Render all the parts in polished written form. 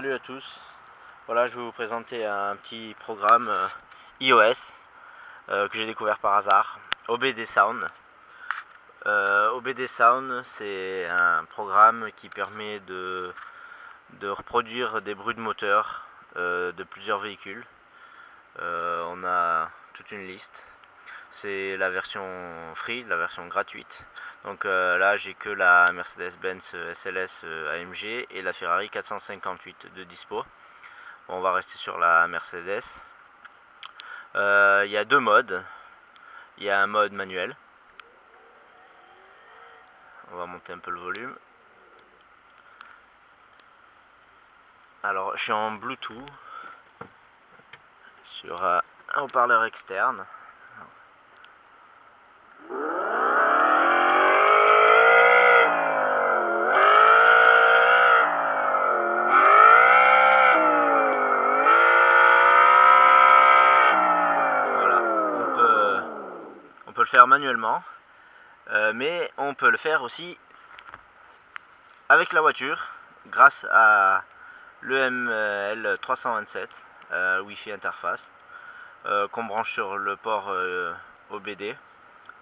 Salut à tous. Voilà, je vais vous présenter un petit programme iOS que j'ai découvert par hasard, OBD Sound. OBD Sound, c'est un programme qui permet de reproduire des bruits de moteur de plusieurs véhicules. On a toute une liste. C'est la version free, la version gratuite. Donc là, j'ai que la Mercedes-Benz SLS AMG et la Ferrari 458 de dispo. Bon, on va rester sur la Mercedes. Il y a deux modes. Il y a un mode manuel. On va monter un peu le volume. Alors, je suis en Bluetooth sur un haut-parleur externe. Voilà, on peut le faire manuellement, mais on peut le faire aussi avec la voiture grâce à l'EML327 Wi-Fi interface qu'on branche sur le port OBD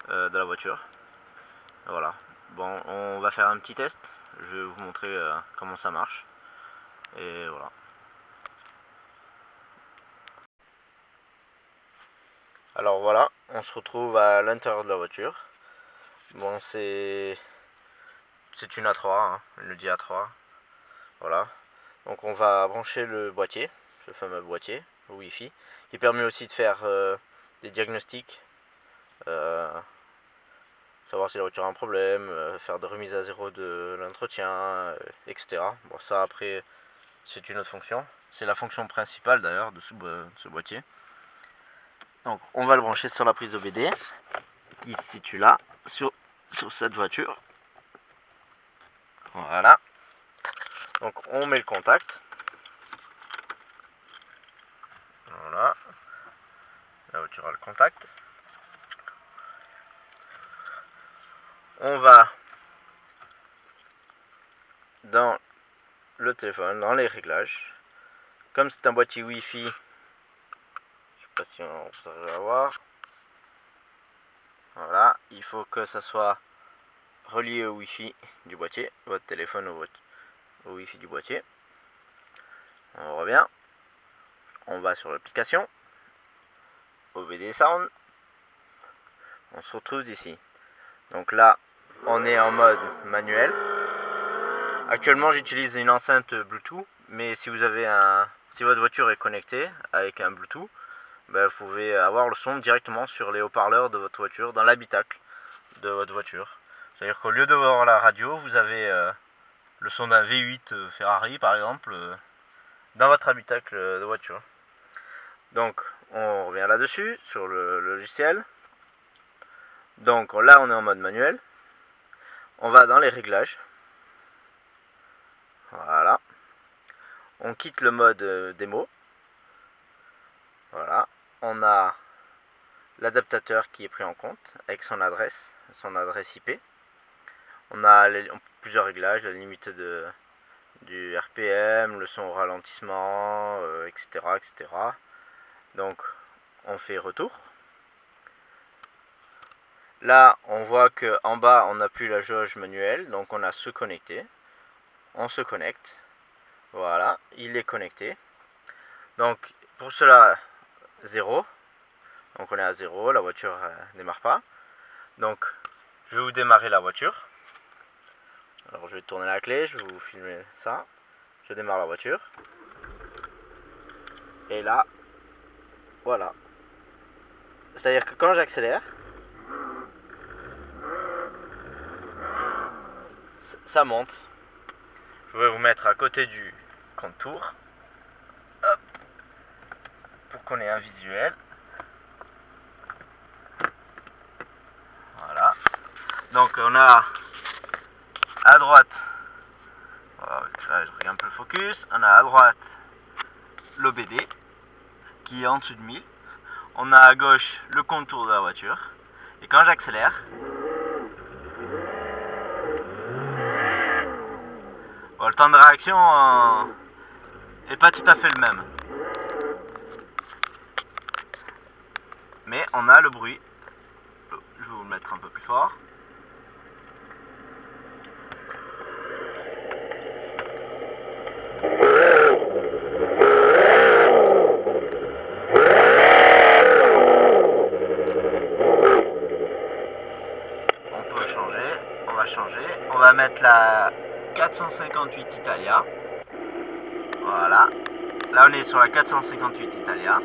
de la voiture. Voilà. Bon, on va faire un petit test. Je vais vous montrer comment ça marche. Et voilà. Alors voilà, on se retrouve à l'intérieur de la voiture. Bon, c'est une A3, hein, une Audi A3. Voilà. Donc on va brancher le boîtier, ce fameux boîtier Wi-Fi, qui permet aussi de faire des diagnostics, savoir si la voiture a un problème, faire des remises à zéro de l'entretien, etc. Bon, ça après, c'est une autre fonction. C'est la fonction principale d'ailleurs de ce boîtier. Donc on va le brancher sur la prise OBD qui se situe là, sur cette voiture. Voilà. Donc on met le contact. Voilà. La voiture a le contact. On va dans le téléphone, dans les réglages. Comme c'est un boîtier Wi-Fi, je sais pas si on arrive à voir. Voilà, il faut que ça soit relié au Wi-Fi du boîtier, votre téléphone au Wi-Fi du boîtier. On revient, on va sur l'application OBD Sound. On se retrouve ici. Donc là, on est en mode manuel. Actuellement, j'utilise une enceinte Bluetooth, mais si votre voiture est connectée avec un Bluetooth, vous pouvez avoir le son directement sur les haut-parleurs de votre voiture, dans l'habitacle de votre voiture. C'est-à-dire qu'au lieu de voir la radio, vous avez le son d'un V8 Ferrari par exemple dans votre habitacle de voiture. Donc on revient là-dessus, sur le logiciel. Donc là on est en mode manuel. On va dans les réglages. Voilà. On quitte le mode démo. Voilà. On a l'adaptateur qui est pris en compte avec son adresse IP. On a plusieurs réglages, la limite du RPM, le son au ralentissement, etc., etc. Donc on fait retour. Là on voit que en bas on n'a plus la jauge manuelle, donc on a se connecter. On se connecte. Voilà, il est connecté. Donc pour cela 0. Donc on est à 0, la voiture démarre pas. Donc je vais vous démarrer la voiture. Alors je vais tourner la clé, je vais vous filmer ça. Je démarre la voiture. Et là, voilà. C'est-à-dire que quand j'accélère, ça monte. Je vais vous mettre à côté du contour. Hop. Pour qu'on ait un visuel. Voilà. Donc on a à droite, je regarde un peu le focus, on a à droite l'OBD qui est en dessous de 1000. On a à gauche le contour de la voiture. Et quand j'accélère, le temps de réaction est pas tout à fait le même. Mais on a le bruit. Je vais vous le mettre un peu plus fort. On peut changer, on va changer. On va mettre la 458 Italia. Voilà. Là on est sur la 458 Italia.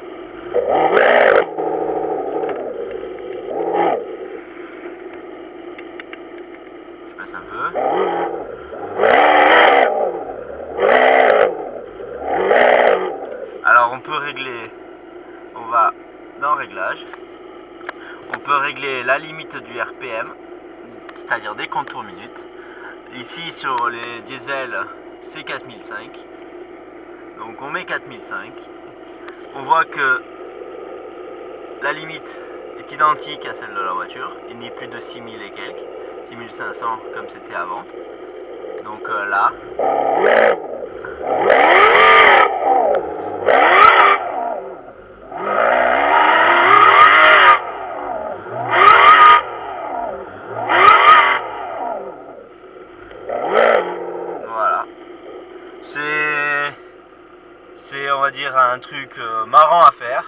Je passe un peu. Alors on peut régler, on va dans réglage, on peut régler la limite du RPM, c'est-à-dire des contours minutes. Ici sur les diesels c'est 4005, donc on met 4005. On voit que la limite est identique à celle de la voiture, il n'est plus de 6000 et quelques, 6500 comme c'était avant. Donc là, voilà. C'est on va dire un truc marrant à faire.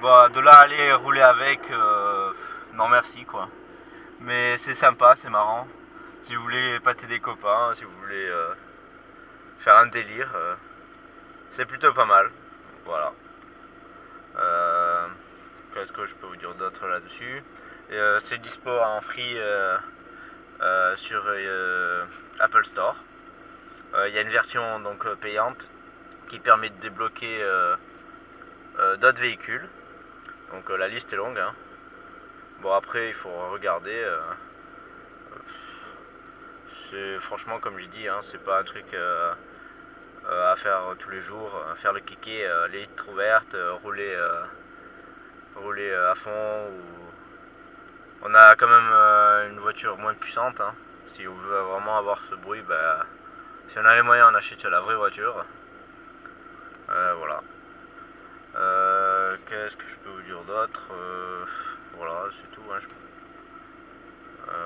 Bah, de là aller rouler avec, non merci quoi. Mais c'est sympa, c'est marrant. Si vous voulez épater des copains, si vous voulez faire un délire, c'est plutôt pas mal. Voilà. Qu'est-ce que je peux vous dire d'autre là-dessus? C'est dispo en free sur Apple Store. Il y a une version donc payante qui permet de débloquer d'autres véhicules. Donc la liste est longue, hein. Bon après il faut regarder. C'est franchement comme j'ai dit, hein, c'est pas un truc à faire tous les jours, faire le kéké, les litres ouvertes, rouler à fond. On a quand même une voiture moins puissante, hein. Si on veut vraiment avoir ce bruit, bah, si on a les moyens on achète la vraie voiture. Voilà. Qu'est-ce que je peux vous dire d'autre? Voilà, c'est tout, hein,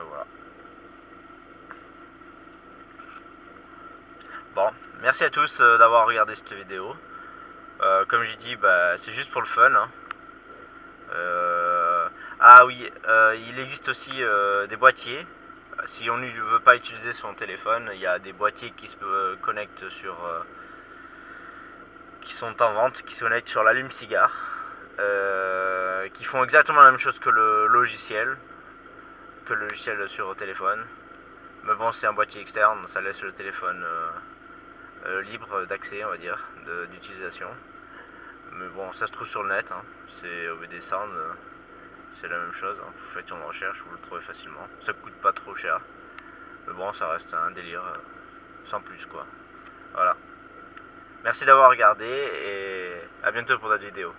voilà. Bon, merci à tous d'avoir regardé cette vidéo. Comme j'ai dit, bah, c'est juste pour le fun, hein. Ah oui, il existe aussi des boîtiers. Si on ne veut pas utiliser son téléphone, il y a des boîtiers qui se connectent sur... qui sont en vente, qui se connectent sur l'allume-cigare. Qui font exactement la même chose que le logiciel sur le téléphone. Mais bon, c'est un boîtier externe, ça laisse le téléphone libre d'accès, on va dire, d'utilisation. Mais bon, ça se trouve sur le net, hein. C'est OBD Sound, c'est la même chose, hein. Vous faites une recherche, vous le trouvez facilement. Ça coûte pas trop cher. Mais bon, ça reste un délire, sans plus quoi. Voilà. Merci d'avoir regardé et à bientôt pour d'autres vidéos.